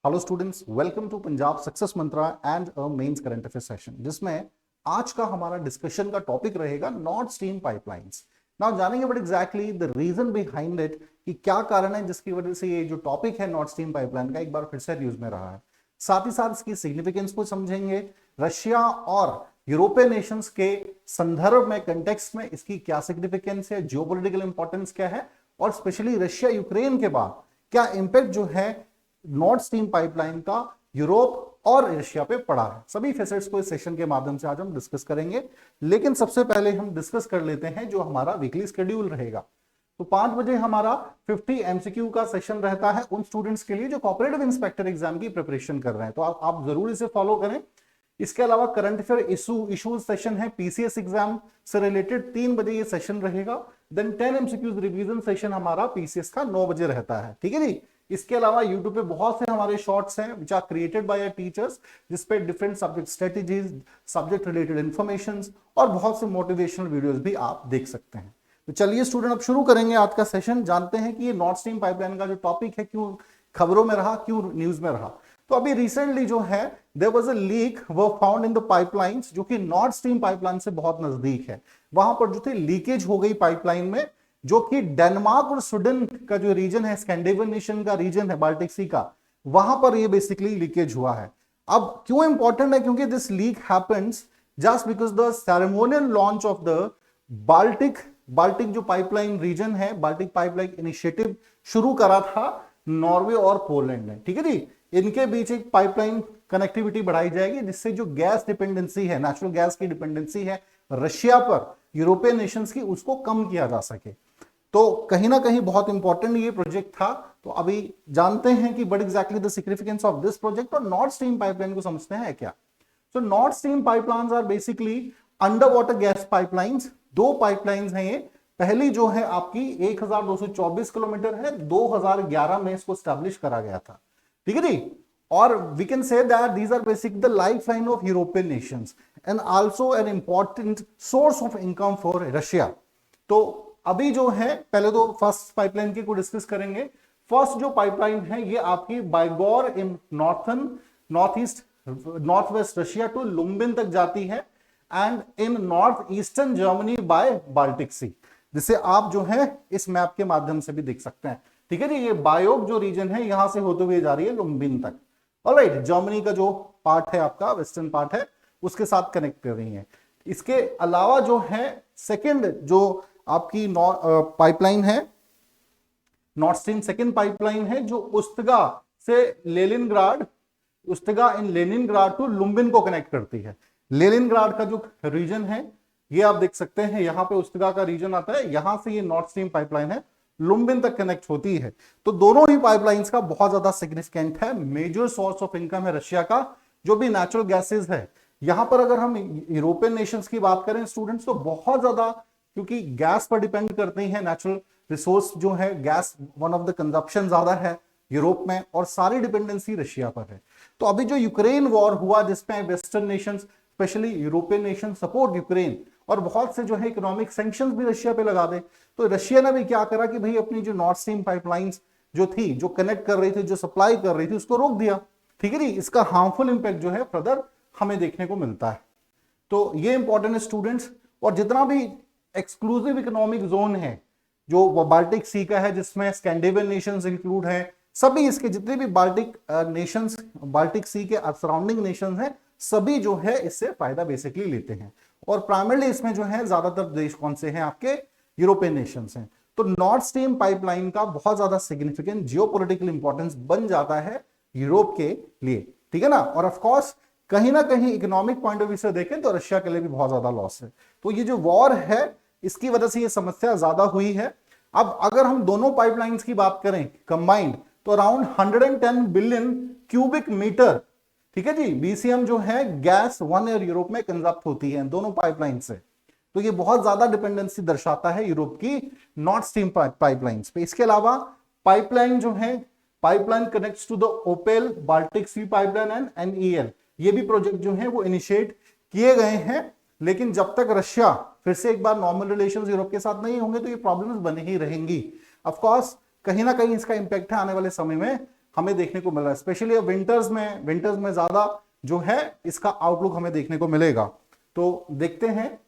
Hello students, welcome to Punjab success mantra and a mains current affair session, जिसमें आज का हमारा डिस्कशन का टॉपिक रहेगा नॉर्थ स्ट्रीम पाइपलाइंस। नाउ जानेंगे but exactly the reason behind it कि क्या कारण है जिसकी वजह से ये जो टॉपिक है नॉर्थ स्ट्रीम पाइपलाइन का एक बार फिर से न्यूज में रहा है। साथ ही साथ इसकी सिग्निफिकेंस को समझेंगे, रशिया और यूरोपियन नेशंस के संदर्भ में, कंटेक्स्ट में इसकी क्या सिग्निफिकेंस है, जियोपॉलिटिकल इंपॉर्टेंस क्या है, और स्पेशली रशिया यूक्रेन के बाद क्या इंपैक्ट जो है नॉर्थ स्ट्रीम पाइपलाइन का यूरोप और एशिया पे पड़ा है। सभी फेसेट्स को इस सेशन के माध्यम से आज हम डिस्कस करेंगे। लेकिन सबसे पहले हम डिस्कस कर लेते हैं जो हमारा वीकली शेड्यूल रहेगा। तो 5 बजे हमारा 50 एमसीक्यू का सेशन रहता है उन स्टूडेंट्स के लिए जो कोऑपरेटिव इंस्पेक्टर एग्जाम की प्रिपरेशन कर रहे हैं, तो आप जरूर इसे फॉलो करें। इसके अलावा करंट अफेयर इश्यूज सेशन है पीसीएस एग्जाम से रिलेटेड, 3 बजे ये सेशन रहेगा। देन 10 एमसीक्यूज रिवीजन सेशन हमारा पीसीएस का 9 बजे रहता है, ठीक है जी। इसके अलावा YouTube पे बहुत से हमारे शॉर्ट्स हैं which are created by teachers, जिसपे different subject strategies, subject related information और बहुत से मोटिवेशनल वीडियोस भी आप देख सकते हैं। तो चलिए स्टूडेंट, अब शुरू करेंगे आज का सेशन। जानते हैं कि ये नॉर्थ स्ट्रीम पाइपलाइन का जो टॉपिक है क्यों खबरों में रहा, क्यों न्यूज में रहा। तो अभी रिसेंटली जो है देयर वाज अ लीक वो फाउंड इन द पाइपलाइंस, जो कि नॉर्थ स्ट्रीम पाइपलाइन से बहुत नजदीक है। वहां पर जो थी लीकेज हो गई पाइपलाइन में, जो कि डेनमार्क और स्वीडन का जो रीजन है, स्कैंडिनेवियन नेशन का रीजन है बाल्टिक सी का, वहां पर ये बेसिकली लीकेज हुआ है। अब क्यों इंपॉर्टेंट है? क्योंकि this leak happens just because the ceremonial launch of the Baltic जो पाइपलाइन रीजन है, बाल्टिक पाइपलाइन इनिशिएटिव शुरू करा था नॉर्वे और पोलैंड ने, ठीक है जी। इनके बीच एक पाइपलाइन कनेक्टिविटी बढ़ाई जाएगी, जिससे जो गैस डिपेंडेंसी है, नेचुरल गैस की डिपेंडेंसी है रशिया पर यूरोपियन नेशंस की, उसको कम किया जा सके। तो कहीं ना कहीं बहुत इंपॉर्टेंट ये प्रोजेक्ट था। तो अभी जानते हैं कि what exactly the significance of this project, और नॉर्थ स्ट्रीम पाइपलाइन को समझते हैं क्या। So North Stream pipelines are basically under water gas pipelines. 2 pipelines हैं ये। पहली जो है आपकी 1224 किलोमीटर है, 2011 में इसको स्टैब्लिश करा गया था, ठीक है जी। और we can say that these are basic the life line of European nations and also an important source of income for Russia. तो अभी जो है पहले तो फर्स्ट पाइपलाइन की को डिस्कस करेंगे। फर्स्ट जो पाइपलाइन है ये आपकी बाइगोर in north west Russia to Lubmin तक जाती है, and in north eastern Germany by Baltic sea, जिसे आप जो है इस मैप के माध्यम से भी देख सकते हैं, ठीक है जी। ये बायोग जो रीजन है यहां से होते हुए जा रही है लुम्बिन तक। ऑलराइट, जर्मनी का जो पार्ट है आपका, वेस्टर्न पार्ट है, उसके साथ कनेक्ट कर रही है। इसके अलावा जो है सेकंड जो आपकी पाइपलाइन है, नॉर्थ स्ट्रीम सेकंड पाइपलाइन है, जो उस्तगा से उस्तगा इन लेनिनग्राड टू लुम्बिन को कनेक्ट करती है। लेनिनग्राड का जो रीजन है ये आप देख सकते हैं, यहां पे उस्तगा का रीजन आता है, यहां से ये नॉर्थ स्ट्रीम पाइपलाइन है लुम्बिन तक कनेक्ट होती है। तो दोनों ही पाइपलाइंस का बहुत ज्यादा सिग्निफिकेंट है, मेजर सोर्स ऑफ इनकम है रशिया का, जो भी नेचुरल गैसेस है। यहां पर अगर हम यूरोपियन नेशंस की बात करें स्टूडेंट्स, तो बहुत ज्यादा, क्योंकि गैस पर डिपेंड करती है, नेचुरल रिसोर्स जो है gas, one of the consumption ज्यादा है यूरोप में, और सारी डिपेंडेंसी रशिया पर है। तो अभी जो यूक्रेन वॉर हुआ, जिसमें western Nations specially European nation support Ukraine, और बहुत से जो है इकोनॉमिक सैंक्शंस भी रशिया पे लगा दे, तो रशिया ने भी क्या करा कि भाई अपनी जो नॉर्थ स्ट्रीम पाइपलाइंस जो थी, जो कनेक्ट कर रही थी, जो सप्लाई कर रही थी, उसको रोक दिया, ठीक है जी। इसका हार्मफुल इंपैक्ट जो है फर्दर हमें देखने को मिलता है। तो ये इंपॉर्टेंट है स्टूडेंट्स। और जितना भी एक्सक्लूसिव इकोनॉमिक जोन है जो बाल्टिक सी का है, जिसमें स्कैंडिनेवियन नेशंस इंक्लूड हैं, सभी इसके जितने भी बाल्टिक सी के सराउंडिंग नेशंस हैं, सभी जो है इससे फायदा बेसिकली लेते हैं। और प्राइमरली इसमें जो है ज्यादातर देश कौन से हैं? आपके यूरोपियन नेशंस हैं। तो नॉर्थ स्ट्रीम पाइपलाइन का बहुत ज्यादा सिग्निफिकेंट जियोपॉलिटिकल इंपॉर्टेंस बन जाता है यूरोप के लिए, ठीक है ना। और ऑफ कोर्स कहीं ना कहीं इकोनॉमिक पॉइंट ऑफ व्यू से देखें तो रशिया के लिए भी बहुत ज्यादा लॉस है। तो ये जो वॉर है इसकी वजह से ये समस्या ज्यादा हुई है। अब अगर हम दोनों पाइपलाइंस की बात करें कंबाइंड, तो अराउंड 110 बिलियन क्यूबिक मीटर, ठीक है जी, बीसीएम जो है गैस 1 ईयर यूरोप में कंजप्ट होती है दोनों पाइपलाइन से। तो ये बहुत ज्यादा डिपेंडेंसी दर्शाता है यूरोप की नॉर्थ स्ट्रीम पाइपलाइंस पे। इसके अलावा पाइपलाइन जो है, pipeline connects to the OPAL Baltic sea pipeline and NEL, ये भी प्रोजेक्ट जो है वो इनिशिएट किए गए हैं। लेकिन जब तक रशिया फिर से एक बार नॉर्मल रिलेशंस यूरोप के साथ नहीं होंगे, तो ये प्रॉब्लम्स बने ही रहेंगी। ऑफ कोर्स कहीं ना कहीं इसका इंपैक्ट है आने वाले समय में हमें देखने को मिल रहा है, स्पेशली विंटर्स में ज्यादा जो है इसका आउटलुक हमें देखने को मिलेगा। तो देखते हैं,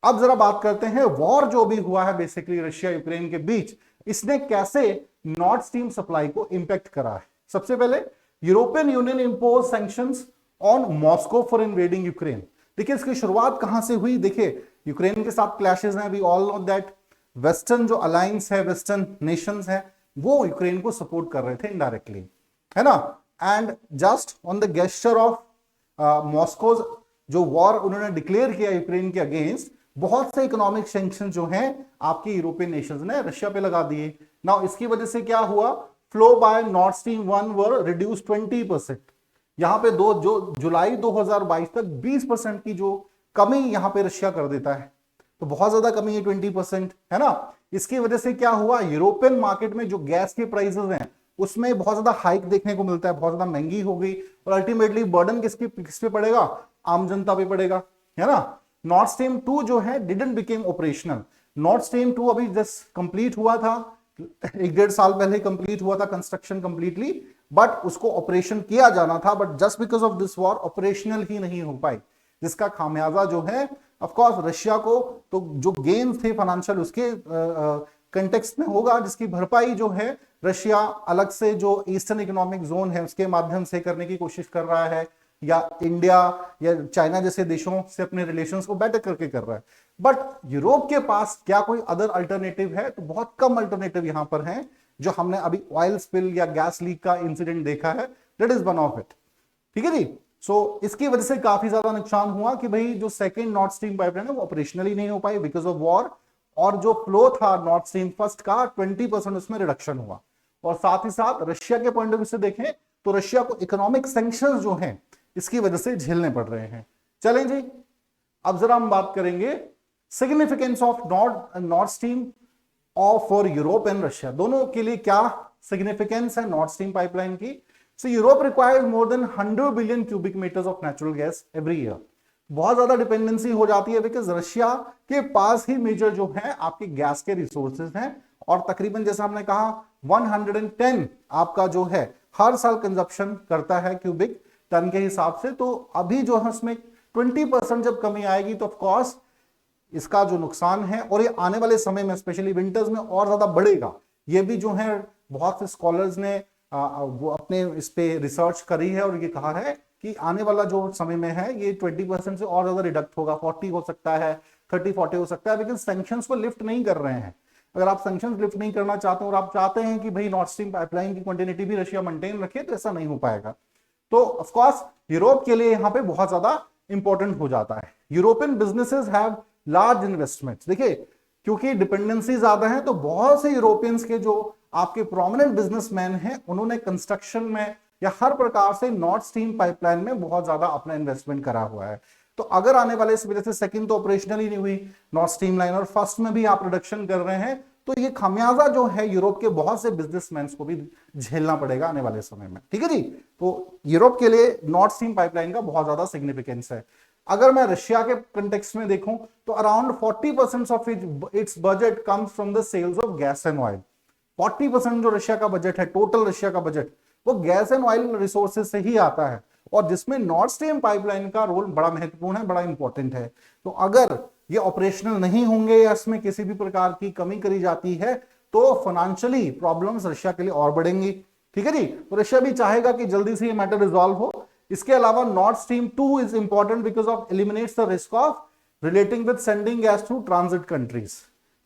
अब जरा बात करते हैं वॉर जो भी हुआ है बेसिकली रशिया यूक्रेन के बीच, इसने कैसे नॉर्थ स्ट्रीम सप्लाई को इंपैक्ट करा है। सबसे पहले European union impose sanctions on Moscow for invading Ukraine. देखिए इसकी शुरुआत कहां से हुई, देखिए यूक्रेन के साथ क्लैशेस हैं, we all know that western जो अलायंस है, वेस्टर्न नेशंस है, वो यूक्रेन को सपोर्ट कर रहे थे इनडायरेक्टली, है ना। And just on the gesture of Moscow जो वॉर उन्होंने डिक्लेयर किया यूक्रेन के अगेंस्ट, बहुत से इकोनॉमिक सैंक्शन जो हैं आपके यूरोपियन नेशंस ने रशिया पे लगा दिए। नाउ इसकी वजह से क्या हुआ, फ्लो बाय नॉर्थ स्ट्रीम 1 वर रिड्यूस 20%। यहां पे जो जुलाई 2022 तक 20% की जो कमी यहां पे रशिया कर देता है, तो बहुत ज्यादा कमी है 20%, है ना। इसकी वजह से क्या हुआ, यूरोपियन मार्केट में जो गैस के प्राइसेस हैं उसमें बहुत ज्यादा हाइक देखने को मिलता है, बहुत ज्यादा महंगी हो गई, और अल्टीमेटली बर्डन किस पे पड़ेगा, आम जनता पे पड़ेगा, है ना। नॉर्थ स्ट्रीम 2 जो है didn't became operational. North stream 2 अभी जस्ट कंप्लीट हुआ था, 1-1.5 साल पहले कंप्लीट हुआ था कंस्ट्रक्शन कंप्लीटली, बट उसको ऑपरेशन किया जाना था, but just because of this war operational ही नहीं हो पाई, जिसका खामियाजा जो है ऑफ कोर्स रशिया को तो जो गेन थे फाइनेंशियल उसके कंटेक्स्ट में होगा, जिसकी भरपाई जो है रशिया अलग से जो ईस्टर्न इकोनॉमिक जोन है उसके माध्यम से करने की कोशिश कर रहा है, या इंडिया या चाइना जैसे देशों से अपने रिलेशंस को बेटर करके कर रहा है। बट यूरोप के पास क्या कोई अदर अल्टरनेटिव है, तो बहुत कम अल्टरनेटिव यहां पर हैं। जो हमने अभी ऑयल स्पिल या गैस लीक का इंसिडेंट देखा है, that is one of it, ठीक है जी। सो इसकी वजह से काफी ज्यादा नुकसान हुआ कि भाई जो सेकंड नॉर्थ स्ट्रीम पाइपलाइन है वो ऑपरेशनली नहीं हो पाई बिकॉज ऑफ वॉर, और जो फ्लो था नॉर्थ स्ट्रीम फर्स्ट का 20% उसमें रिडक्शन हुआ। और साथ ही साथ रशिया के पॉइंट ऑफ व्यू से देखें तो रशिया को इकोनॉमिक सैंक्शंस जो हैं इसकी वजह से झेलने पड़ रहे हैं। चलें जी, अब जरा हम बात करेंगे सिग्निफिकेंस ऑफ नॉर्थ स्ट्रीम और फॉर यूरोप एंड रशिया, दोनों के लिए क्या सिग्निफिकेंस है नॉर्थ स्ट्रीम पाइपलाइन की। So Europe requires more than 100 billion cubic metres of natural gas every year. बहुत ज्यादा डिपेंडेंसी हो जाती है बिकॉज रशिया के पास ही मेजर जो है आपके गैस के रिसोर्सेज हैं, और तकरीबन जैसा हमने कहा 110 आपका जो है हर साल कंजप्शन करता है क्यूबिक टन के हिसाब से। तो अभी जो है उसमें 20% जब कमी आएगी तो ऑफकोर्स इसका जो नुकसान है, और ये आने वाले समय में स्पेशली विंटर्स में और ज्यादा बढ़ेगा। ये भी जो है बहुत से स्कॉलर्स ने वो अपने इस पे रिसर्च करी है और ये कहा है कि आने वाला जो समय में है ये 20% से और ज्यादा रिडक्ट होगा, 40 हो सकता है, 30-40 हो सकता है, लेकिन सैंक्शंस को लिफ्ट नहीं कर रहे हैं। अगर आप सैंक्शंस लिफ्ट नहीं करना चाहते और आप चाहते हैं कि भाई नॉर्थ स्ट्रीम पाइपलाइन की कंटिन्यूटी भी रशिया मेंटेन रखे, तो ऐसा नहीं हो पाएगा। तो ऑफ कोर्स यूरोप के लिए यहां पे बहुत ज्यादा इंपॉर्टेंट हो जाता है। European businesses have large investments, देखिए क्योंकि डिपेंडेंसी ज्यादा है तो बहुत से यूरोपियंस के जो आपके प्रोमिनेंट बिजनेसमैन हैं उन्होंने कंस्ट्रक्शन में या हर प्रकार से नॉर्थ स्ट्रीम पाइपलाइन में बहुत ज्यादा अपना इन्वेस्टमेंट करा हुआ है। तो अगर आने वाले इस वजह से सेकंड तो ऑपरेशनल ही नहीं हुई नॉर्थ स्ट्रीम लाइन, और फर्स्ट में भी आप रिडक्शन कर रहे हैं, तो ये खामियाजा जो है यूरोप के बहुत से बिजनेसमैन को भी झेलना पड़ेगा आने वाले समय में, ठीक है जी। तो यूरोप के लिए नॉर्थ स्ट्रीम पाइपलाइन का बहुत ज्यादा सिग्निफिकेंस है। अगर मैं रशिया के कंटेक्स्ट में देखूं तो around 40% of its budget comes from the sales of gas and oil. 40% जो रशिया का बजट है, टोटल रशिया का बजट, वो गैस एंड ऑयल रिसोर्सेज से ही आता है, और जिसमें नॉर्थ स्ट्रीम पाइपलाइन का रोल बड़ा महत्वपूर्ण है, बड़ा इंपॉर्टेंट है। तो अगर ये ऑपरेशनल नहीं होंगे या इसमें किसी भी प्रकार की कमी करी जाती है तो फाइनेंशियली प्रॉब्लम्स रशिया के लिए और बढ़ेंगी, ठीक है जी। तो रशिया भी चाहेगा कि जल्दी से ये मैटर रिजॉल्व हो। इसके अलावा north stream 2 is important because of eliminates the risk of relating with sending gas through transit countries,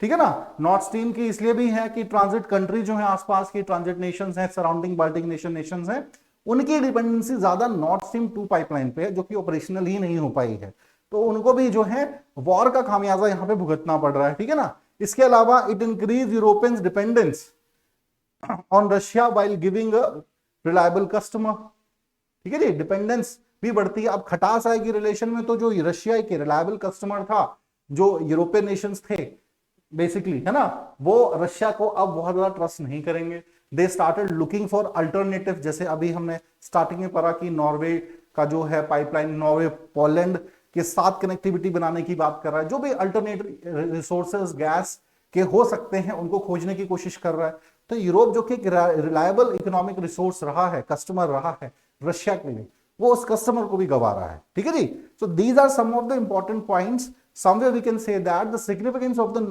ठीक है ना। नॉर्थ स्ट्रीम की इसलिए भी है कि ट्रांजिट कंट्री जो है आसपास की ट्रांजिट नेशंस हैं, सराउंडिंग बाल्टिक नेशंस हैं, उनकी डिपेंडेंसी ज्यादा नॉर्थ स्ट्रीम 2 पाइपलाइन पे है जो कि ऑपरेशनल ही नहीं हो पाई है। तो उनको भी जो है वॉर का खामियाजा यहां पे भुगतना पड़ रहा है, ठीक है ना। इसके अलावा it increase Europeans dependence on Russia while giving a reliable customer, ठीक है जी। डिपेंडेंस भी बढ़ती है। अब खटास आएगी रिलेशन में, तो जो रशिया के रिलायबल कस्टमर था, जो यूरोपियन नेशंस थे बेसिकली, है ना, वो रशिया को अब बहुत ज्यादा ट्रस्ट नहीं करेंगे। They started looking for alternative, जैसे अभी हमने स्टार्टिंग में पढ़ा कि नॉर्वे का जो है पाइपलाइन, नॉर्वे पोलैंड के साथ कनेक्टिविटी बनाने की बात कर रहा है। जो भी अल्टरनेटिव रिसोर्सेज गैस के हो सकते हैं उनको खोजने की कोशिश कर रहा है। तो यूरोप जो कि एक रिलायबल इकोनॉमिक रिसोर्स रहा है, कस्टमर रहा है रशिया के लिए, वो उस कस्टमर को भी गवा रहा है। ठीक है जी। So these are some of the important points. Somewhere we can say that the significance of the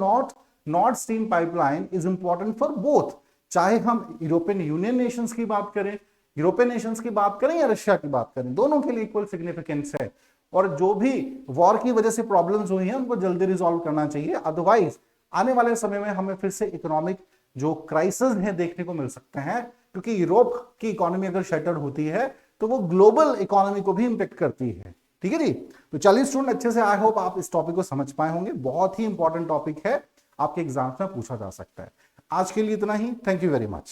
north stream pipeline is important for both, चाहे हम यूरोपियन यूनियन नेशंस की बात करें, यूरोपियन नेशंस की बात करें या रशिया की बात करें, दोनों के लिए इक्वल सिग्निफिकेंस है। और जो भी वॉर की वजह से प्रॉब्लम्स हुई हैं उनको जल्दी रिजॉल्व करना चाहिए, अदरवाइज आने वाले समय में हमें फिर से इकोनॉमिक जो क्राइसिस है देखने को मिल सकते हैं, क्योंकि यूरोप की इकोनॉमी अगर शटर्ड होती है तो वो ग्लोबल इकोनॉमी को भी इंपेक्ट करती है। ठीक है जी। तो चलिए स्टूडेंट, अच्छे से आई होप आप इस टॉपिक को समझ पाए होंगे, बहुत ही इंपॉर्टेंट टॉपिक है, आपके एग्जाम्स में पूछा जा सकता है। आज के लिए इतना ही, थैंक यू वेरी मच।